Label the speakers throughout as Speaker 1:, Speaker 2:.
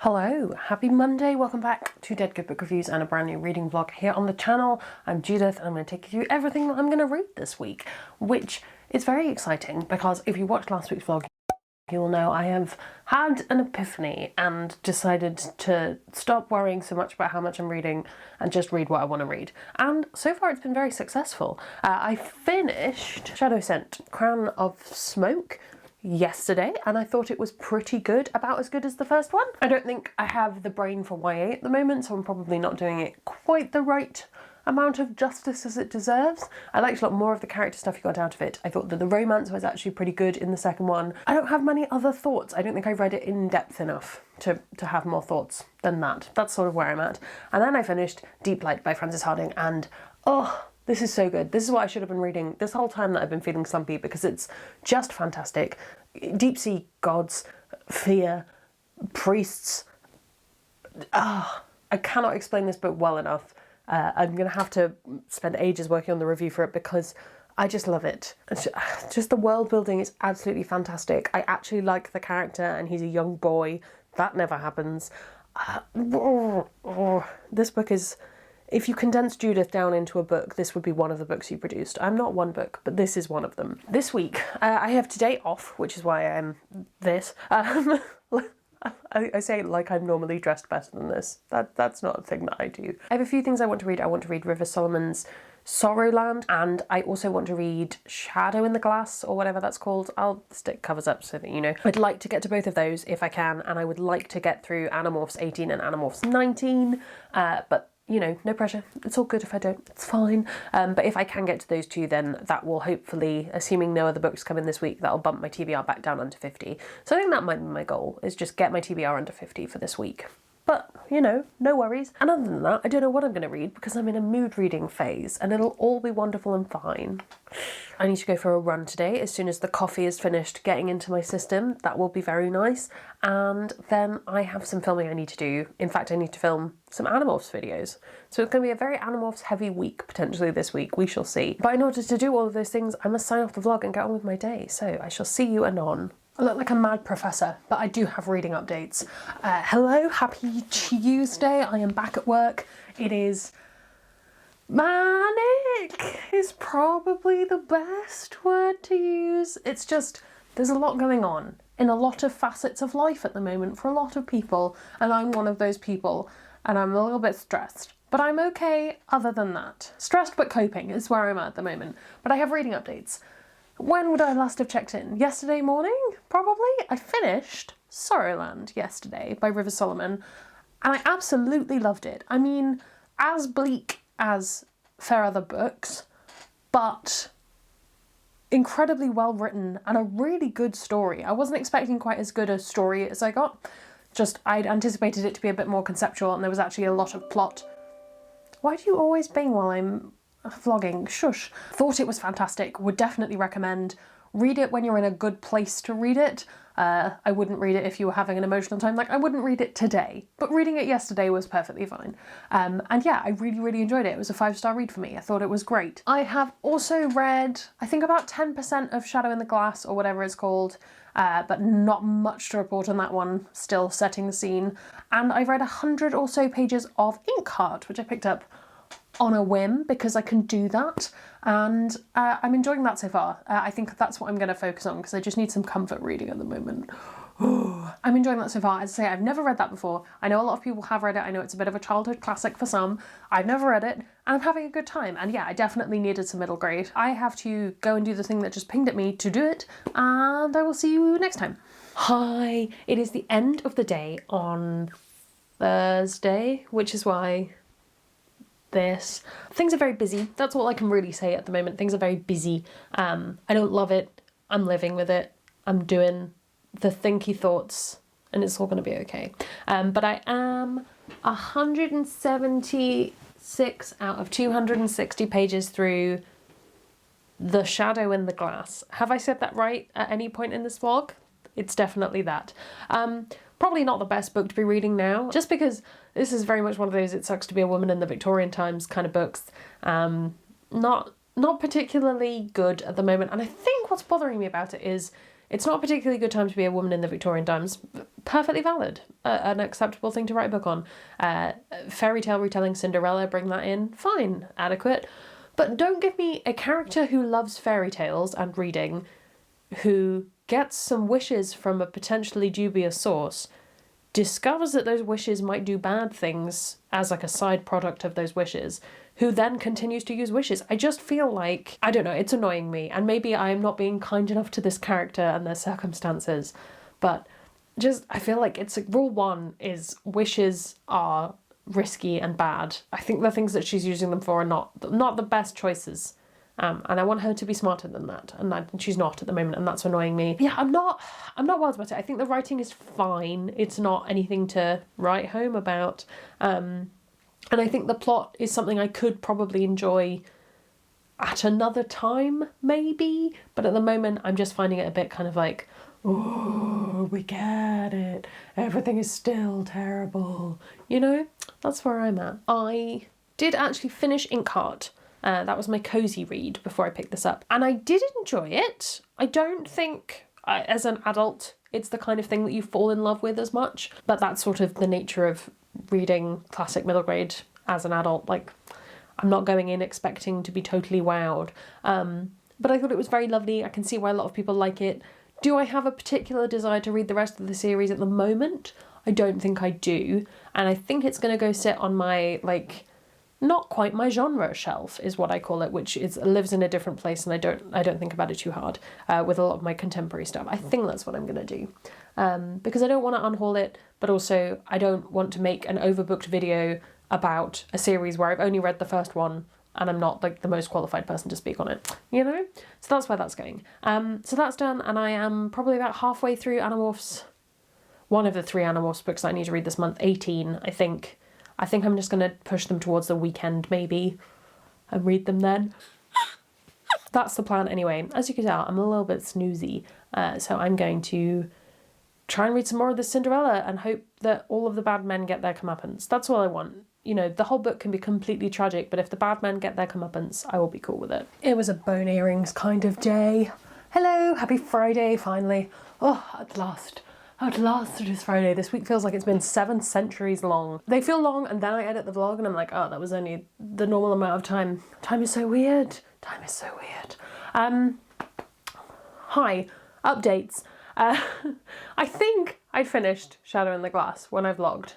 Speaker 1: Hello, happy Monday, welcome back to Dead Good Book Reviews and a brand new reading vlog here on the channel. I'm Judith and I'm going to take you through everything that I'm going to read this week, which is very exciting because if you watched last week's vlog, you'll know I have had an epiphany and decided to stop worrying so much about how much I'm reading and just read what I want to read. And so far it's been very successful. I finished Shadow Scent Crown of Smoke yesterday and I thought it was pretty good, about as good as the first one. I don't think I have the brain for YA at the moment, so I'm probably not doing it quite the right amount of justice as it deserves. I liked a lot more of the character stuff you got out of it. I thought that the romance was actually pretty good in the second one. I don't have many other thoughts. I don't think I read it in depth enough to have more thoughts than that. That's sort of where I'm at. And then I finished Deep Light by Frances Hardinge and oh, this is so good. This is what I should have been reading this whole time that I've been feeling slumpy because it's just fantastic. Deep sea gods, fear, priests. I cannot explain this book well enough. I'm going to have to spend ages working on the review for it because I just love it. Just the world building is absolutely fantastic. I actually like the character and he's a young boy. That never happens. This book is... If you condense Judith down into a book, this would be one of the books you produced. I'm not one book, but this is one of them. This week, I have today off, which is why I'm this. I say it like I'm normally dressed better than this. That's not a thing that I do. I have a few things I want to read. I want to read River Solomon's Sorrowland, and I also want to read Shadow in the Glass, or whatever that's called. I'll stick covers up so that you know. I'd like to get to both of those if I can, and I would like to get through Animorphs 18 and Animorphs 19, but you know, no pressure. It's all good if I don't, it's fine. But if I can get to those two, then that will hopefully, assuming no other books come in this week, that'll bump my TBR back down under 50. So I think that might be my goal, is just get my TBR under 50 for this week. But, you know, no worries. And other than that, I don't know what I'm going to read because I'm in a mood reading phase and it'll all be wonderful and fine. I need to go for a run today as soon as the coffee is finished getting into my system. That will be very nice. And then I have some filming I need to do. In fact, I need to film some Animorphs videos. So it's going to be a very Animorphs heavy week potentially this week. We shall see. But in order to do all of those things, I must sign off the vlog and get on with my day. So I shall see you anon. I look like a mad professor, but I do have reading updates. Hello, happy Tuesday. I am back at work. It is manic is probably the best word to use. It's just, there's a lot going on in a lot of facets of life at the moment for a lot of people, and I'm one of those people, and I'm a little bit stressed. But I'm okay other than that. Stressed but coping is where I'm at the moment. But I have reading updates. When would I last have checked in? Yesterday morning, probably? I finished Sorrowland yesterday by River Solomon, and I absolutely loved it. I mean, as bleak as Fair Other books, but incredibly well written and a really good story. I wasn't expecting quite as good a story as I got. Just, I'd anticipated it to be a bit more conceptual and there was actually a lot of plot. Why do you always bang while I'm vlogging? Shush. Thought it was fantastic. Would definitely recommend. Read it when you're in a good place to read it. I wouldn't read it if you were having an emotional time. Like, I wouldn't read it today, but reading it yesterday was perfectly fine. And yeah, I really, really enjoyed it. It was a 5-star read for me. I thought it was great. I have also read, I think about 10% of Shadow in the Glass or whatever it's called, but not much to report on that one, still setting the scene. And I read 100 or so pages of Inkheart, which I picked up on a whim because I can do that, and I'm enjoying that so far. I think that's what I'm going to focus on because I just need some comfort reading at the moment. I'm enjoying that so far. As I say, I've never read that before. I know a lot of people have read it. I know it's a bit of a childhood classic for some. I've never read it and I'm having a good time, and yeah, I definitely needed some middle grade. I have to go and do the thing that just pinged at me to do it, and I will see you next time. Hi, it is the end of the day on Thursday, which is why things are very busy. That's all I can really say at the moment. Things are very busy. I don't love it. I'm living with it. I'm doing the thinky thoughts and it's all going to be okay. But I am 176 out of 260 pages through The Shadow in the Glass. Have I said that right at any point in this vlog? It's definitely that. Probably not the best book to be reading now, just because this is very much one of those it sucks to be a woman in the Victorian times kind of books. Not particularly good at the moment, and I think what's bothering me about it is It's not a particularly good time to be a woman in the Victorian times. Perfectly valid. An acceptable thing to write a book on. Fairy tale retelling Cinderella, bring that in. Fine. Adequate. But don't give me a character who loves fairy tales and reading, who gets some wishes from a potentially dubious source, discovers that those wishes might do bad things as like a side product of those wishes, who then continues to use wishes. I just feel like, I don't know, it's annoying me. And maybe I am not being kind enough to this character and their circumstances, but just, I feel like it's like, rule one is wishes are risky and bad. I think the things that she's using them for are not the best choices. And I want her to be smarter than that, and she's not at the moment, and that's annoying me. Yeah, I'm not wild about it. I think the writing is fine. It's not anything to write home about. And I think the plot is something I could probably enjoy at another time, maybe. But at the moment, I'm just finding it a bit kind of like, oh, we get it. Everything is still terrible. You know, that's where I'm at. I did actually finish Inkheart. That was my cozy read before I picked this up. And I did enjoy it. I don't think, as an adult, it's the kind of thing that you fall in love with as much. But that's sort of the nature of reading classic middle grade as an adult. Like, I'm not going in expecting to be totally wowed. But I thought it was very lovely. I can see why a lot of people like it. Do I have a particular desire to read the rest of the series at the moment? I don't think I do. And I think it's going to go sit on my, like, not quite my genre shelf is what I call it, which lives in a different place, and I don't think about it too hard with a lot of my contemporary stuff. I think that's what I'm going to do because I don't want to unhaul it, but also I don't want to make an overbooked video about a series where I've only read the first one and I'm not like the most qualified person to speak on it, you know? So that's where that's going. So that's done, and I am probably about halfway through Animorphs, one of the 3 Animorphs books that I need to read this month, 18, I think. I think I'm just going to push them towards the weekend, maybe, and read them then. That's the plan anyway. As you can tell, I'm a little bit snoozy, so I'm going to try and read some more of the Cinderella and hope that all of the bad men get their comeuppance. That's all I want. You know, the whole book can be completely tragic, but if the bad men get their comeuppance, I will be cool with it. It was a bone earrings kind of day. Hello, happy Friday, finally. Oh, at last. At last it is Friday. This week feels like it's been 7 centuries long. They feel long, and then I edit the vlog and I'm like, oh, that was only the normal amount of time. Time is so weird. Time is so weird. Hi, updates. I think I finished Shadow in the Glass when I vlogged.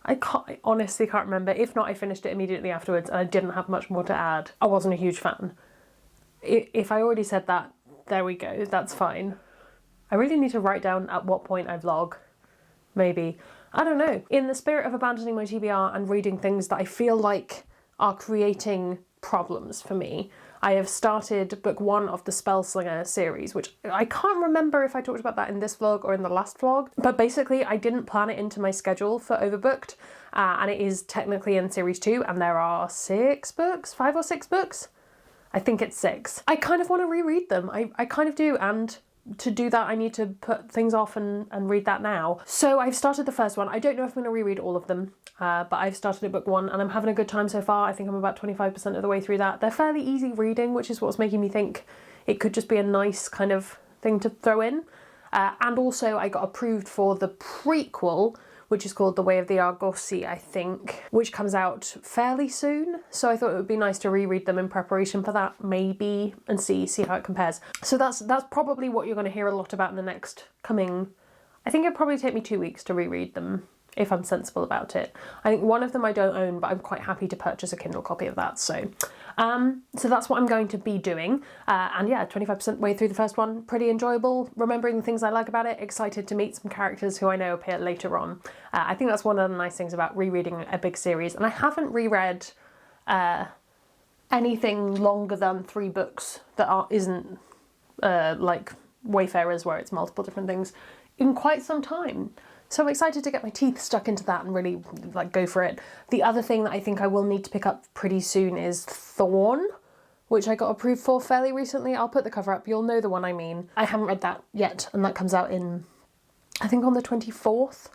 Speaker 1: I honestly can't remember. If not, I finished it immediately afterwards and I didn't have much more to add. I wasn't a huge fan. If I already said that, there we go, that's fine. I really need to write down at what point I vlog. Maybe. I don't know. In the spirit of abandoning my TBR and reading things that I feel like are creating problems for me, I have started book 1 of the Spellslinger series, which I can't remember if I talked about that in this vlog or in the last vlog, but basically I didn't plan it into my schedule for Overbooked, and it is technically in series 2, and there are 6 books, 5 or 6 books? I think it's 6. I kind of want to reread them. I kind of do, and to do that I need to put things off and read that now. So I've started the first one. I don't know if I'm going to reread all of them, but I've started at book 1 and I'm having a good time so far. I think I'm about 25% of the way through that. They're fairly easy reading, which is what's making me think it could just be a nice kind of thing to throw in. And also I got approved for the prequel, which is called The Way of the Argosy, I think, which comes out fairly soon. So I thought it would be nice to reread them in preparation for that, maybe, and see how it compares. So that's probably what you're going to hear a lot about in the next coming... I think it'd probably take me 2 weeks to reread them, if I'm sensible about it. I think one of them I don't own, but I'm quite happy to purchase a Kindle copy of that. So that's what I'm going to be doing. And yeah, 25% way through the first one, pretty enjoyable. Remembering the things I like about it, excited to meet some characters who I know appear later on. I think that's one of the nice things about rereading a big series. And I haven't reread anything longer than 3 books that isn't like Wayfarers, where it's multiple different things, in quite some time. So I'm excited to get my teeth stuck into that and really like go for it. The other thing that I think I will need to pick up pretty soon is Thorn, which I got approved for fairly recently. I'll put the cover up, you'll know the one I mean. I haven't read that yet, and that comes out in, I think on the 24th.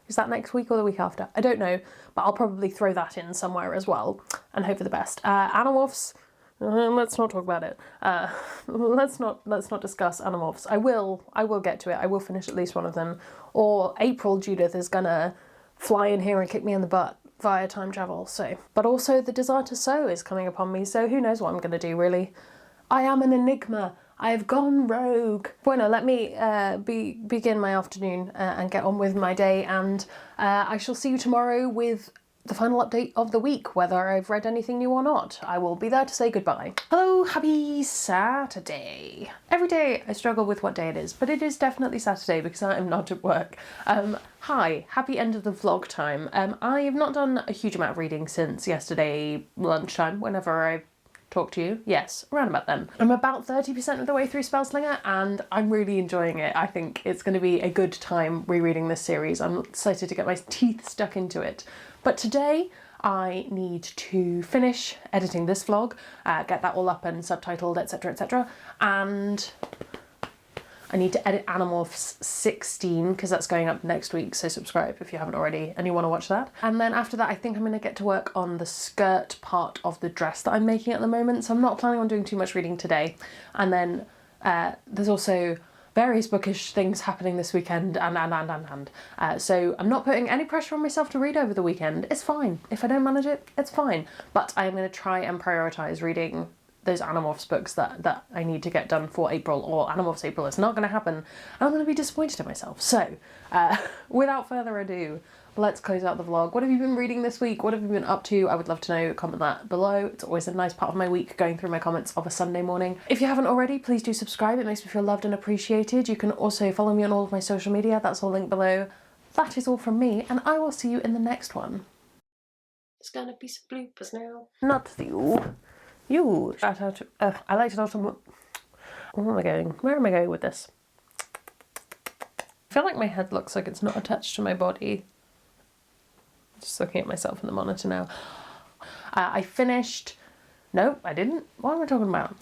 Speaker 1: Is that next week or the week after? I don't know, but I'll probably throw that in somewhere as well and hope for the best. Animorphs, Let's not talk about it. Let's not discuss Animorphs. I will get to it. I will finish at least one of them. Or April Judith is gonna fly in here and kick me in the butt via time travel. So, but also the desire to sew is coming upon me. So who knows what I'm gonna do really? I am an enigma. I have gone rogue. Bueno, let me begin my afternoon and get on with my day, and I shall see you tomorrow with the final update of the week, whether I've read anything new or not. I will be there to say goodbye. Hello, happy Saturday. Every day I struggle with what day it is, but it is definitely Saturday because I am not at work. Hi, happy end of the vlog time. I have not done a huge amount of reading since yesterday lunchtime, whenever I talk to you. Yes, around about then. I'm about 30% of the way through Spellslinger and I'm really enjoying it. I think it's going to be a good time rereading this series. I'm excited to get my teeth stuck into it. But today I need to finish editing this vlog, get that all up and subtitled, etc, etc, and I need to edit Animorphs 16 because that's going up next week, so subscribe if you haven't already and you want to watch that. And then after that I think I'm going to get to work on the skirt part of the dress that I'm making at the moment, so I'm not planning on doing too much reading today. And then there's also various bookish things happening this weekend so I'm not putting any pressure on myself to read over the weekend. It's fine. If I don't manage it, it's fine. But I'm going to try and prioritise reading those Animorphs books that I need to get done for April, or Animorphs April is not going to happen. I'm going to be disappointed in myself. So, without further ado, let's close out the vlog. What have you been reading this week? What have you been up to? I would love to know. Comment that below. It's always a nice part of my week, going through my comments of a Sunday morning. If you haven't already, please do subscribe. It makes me feel loved and appreciated. You can also follow me on all of my social media. That's all linked below. That is all from me, and I will see you in the next one. There's gonna be some bloopers now. Not you. You. Shout out to, I like to know some. Where am I going? Where am I going with this? I feel like my head looks like it's not attached to my body. Just looking at myself in the monitor now. I finished. No, I didn't. What am I talking about?